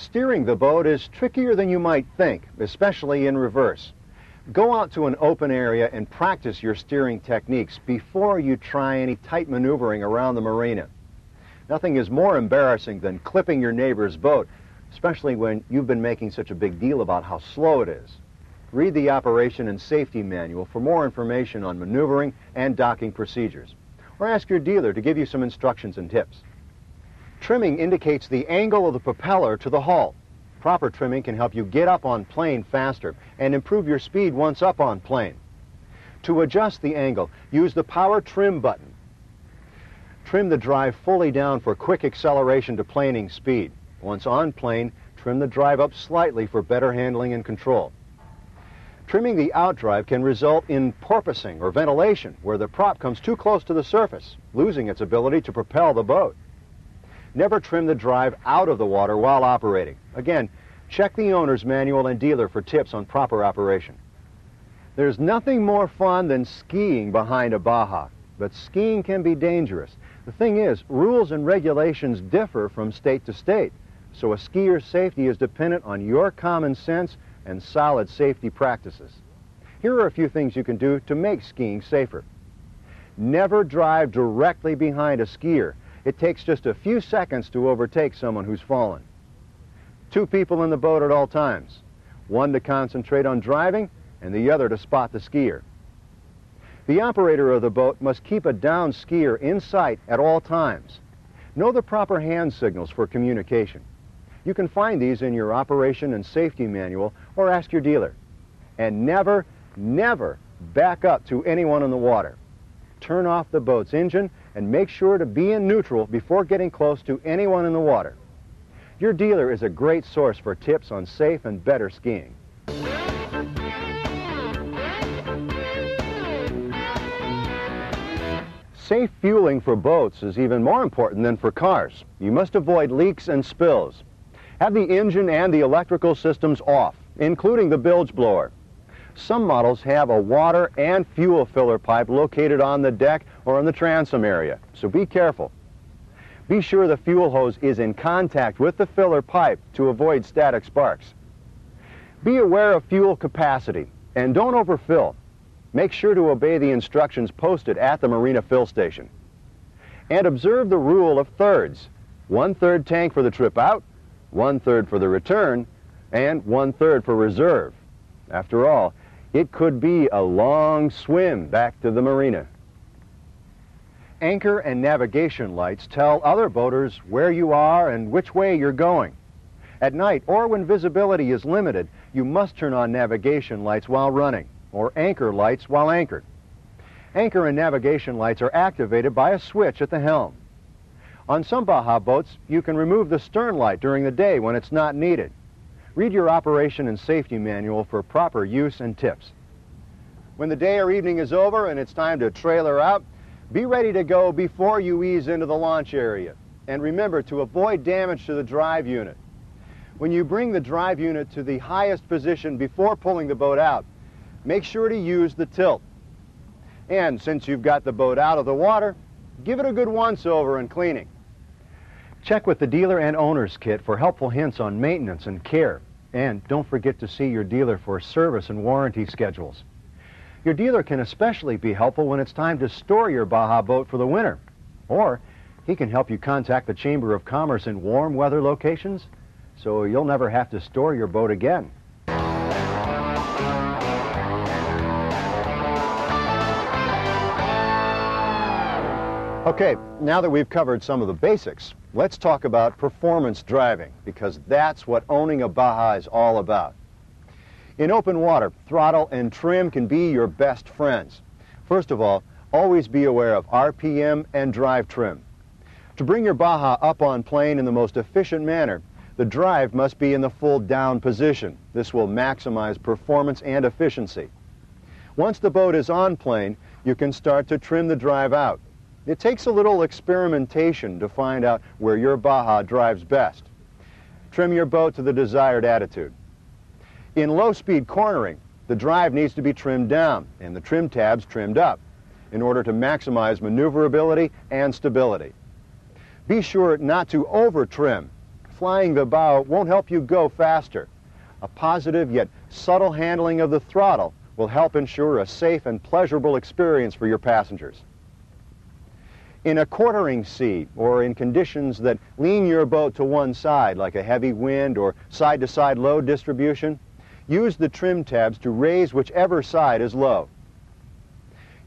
Steering the boat is trickier than you might think, especially in reverse. Go out to an open area and practice your steering techniques before you try any tight maneuvering around the marina. Nothing is more embarrassing than clipping your neighbor's boat, especially when you've been making such a big deal about how slow it is. Read the operation and safety manual for more information on maneuvering and docking procedures, or ask your dealer to give you some instructions and tips. Trimming indicates the angle of the propeller to the hull. Proper trimming can help you get up on plane faster and improve your speed once up on plane. To adjust the angle, use the power trim button. Trim the drive fully down for quick acceleration to planing speed. Once on plane, trim the drive up slightly for better handling and control. Trimming the outdrive can result in porpoising or ventilation, where the prop comes too close to the surface, losing its ability to propel the boat. Never trim the drive out of the water while operating. Again, check the owner's manual and dealer for tips on proper operation. There's nothing more fun than skiing behind a Baja, but skiing can be dangerous. The thing is, rules and regulations differ from state to state, so a skier's safety is dependent on your common sense and solid safety practices. Here are a few things you can do to make skiing safer. Never drive directly behind a skier. It takes just a few seconds to overtake someone who's fallen. 2 people in the boat at all times. 1 to concentrate on driving and the other to spot the skier. The operator of the boat must keep a down skier in sight at all times. Know the proper hand signals for communication. You can find these in your operation and safety manual or ask your dealer. And never, never back up to anyone in the water. Turn off the boat's engine and make sure to be in neutral before getting close to anyone in the water. Your dealer is a great source for tips on safe and better skiing. Safe fueling for boats is even more important than for cars. You must avoid leaks and spills. Have the engine and the electrical systems off, including the bilge blower. Some models have a water and fuel filler pipe located on the deck or in the transom area, so be careful. Be sure the fuel hose is in contact with the filler pipe to avoid static sparks. Be aware of fuel capacity and don't overfill. Make sure to obey the instructions posted at the marina fill station. And observe the rule of thirds. 1/3 tank for the trip out, 1/3 for the return, and 1/3 for reserve. After all, it could be a long swim back to the marina. Anchor and navigation lights tell other boaters where you are and which way you're going. At night, or when visibility is limited, you must turn on navigation lights while running, or anchor lights while anchored. Anchor and navigation lights are activated by a switch at the helm. On some Baja boats, you can remove the stern light during the day when it's not needed. Read your operation and safety manual for proper use and tips. When the day or evening is over and it's time to trailer out, be ready to go before you ease into the launch area. And remember to avoid damage to the drive unit. When you bring the drive unit to the highest position before pulling the boat out, make sure to use the tilt. And since you've got the boat out of the water, give it a good once-over and cleaning. Check with the dealer and owner's kit for helpful hints on maintenance and care. And don't forget to see your dealer for service and warranty schedules. Your dealer can especially be helpful when it's time to store your Baja boat for the winter. Or he can help you contact the Chamber of Commerce in warm weather locations, so you'll never have to store your boat again. Okay, now that we've covered some of the basics, let's talk about performance driving, because that's what owning a Baja is all about. In open water, throttle and trim can be your best friends. First of all, always be aware of RPM and drive trim. To bring your Baja up on plane in the most efficient manner, the drive must be in the full down position. This will maximize performance and efficiency. Once the boat is on plane, you can start to trim the drive out. It takes a little experimentation to find out where your Baja drives best. Trim your boat to the desired attitude. In low-speed cornering, the drive needs to be trimmed down and the trim tabs trimmed up in order to maximize maneuverability and stability. Be sure not to over-trim. flying the bow won't help you go faster. A positive yet subtle handling of the throttle will help ensure a safe and pleasurable experience for your passengers. In a quartering sea, or in conditions that lean your boat to one side, like a heavy wind or side-to-side load distribution, use the trim tabs to raise whichever side is low.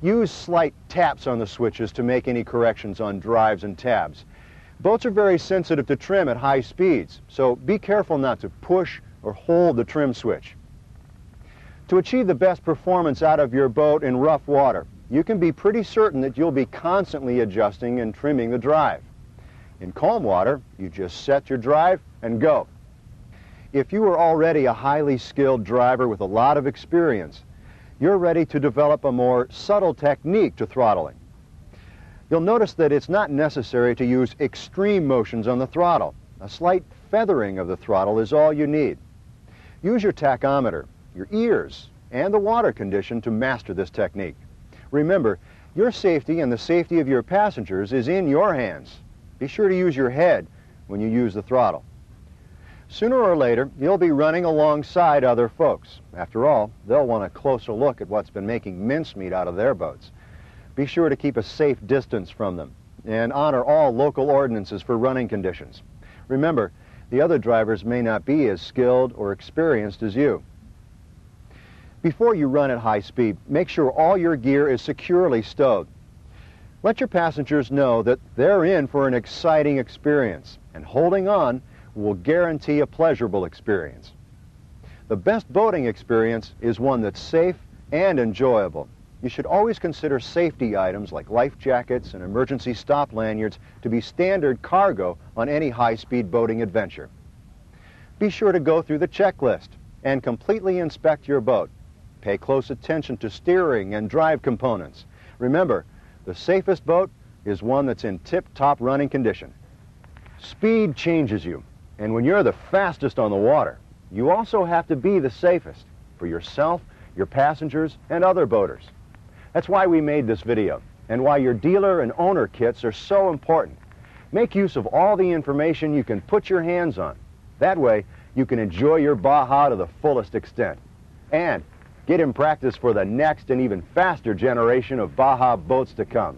Use slight taps on the switches to make any corrections on drives and tabs. Boats are very sensitive to trim at high speeds, so be careful not to push or hold the trim switch. To achieve the best performance out of your boat in rough water, you can be pretty certain that you'll be constantly adjusting and trimming the drive. In calm water, you just set your drive and go. If you are already a highly skilled driver with a lot of experience, you're ready to develop a more subtle technique to throttling. You'll notice that it's not necessary to use extreme motions on the throttle. A slight feathering of the throttle is all you need. Use your tachometer, your ears, and the water condition to master this technique. Remember, your safety and the safety of your passengers is in your hands. Be sure to use your head when you use the throttle. Sooner or later, you'll be running alongside other folks. After all, they'll want a closer look at what's been making mincemeat out of their boats. Be sure to keep a safe distance from them and honor all local ordinances for running conditions. Remember, the other drivers may not be as skilled or experienced as you. Before you run at high speed, make sure all your gear is securely stowed. Let your passengers know that they're in for an exciting experience, and holding on will guarantee a pleasurable experience. The best boating experience is one that's safe and enjoyable. You should always consider safety items like life jackets and emergency stop lanyards to be standard cargo on any high-speed boating adventure. Be sure to go through the checklist and completely inspect your boat. Pay close attention to steering and drive components. Remember, the safest boat is one that's in tip-top running condition. Speed changes you, and when you're the fastest on the water, you also have to be the safest for yourself, your passengers, and other boaters. That's why we made this video, and why your dealer and owner kits are so important. Make use of all the information you can put your hands on. That way, you can enjoy your Baja to the fullest extent. And get in practice for the next and even faster generation of Baja boats to come.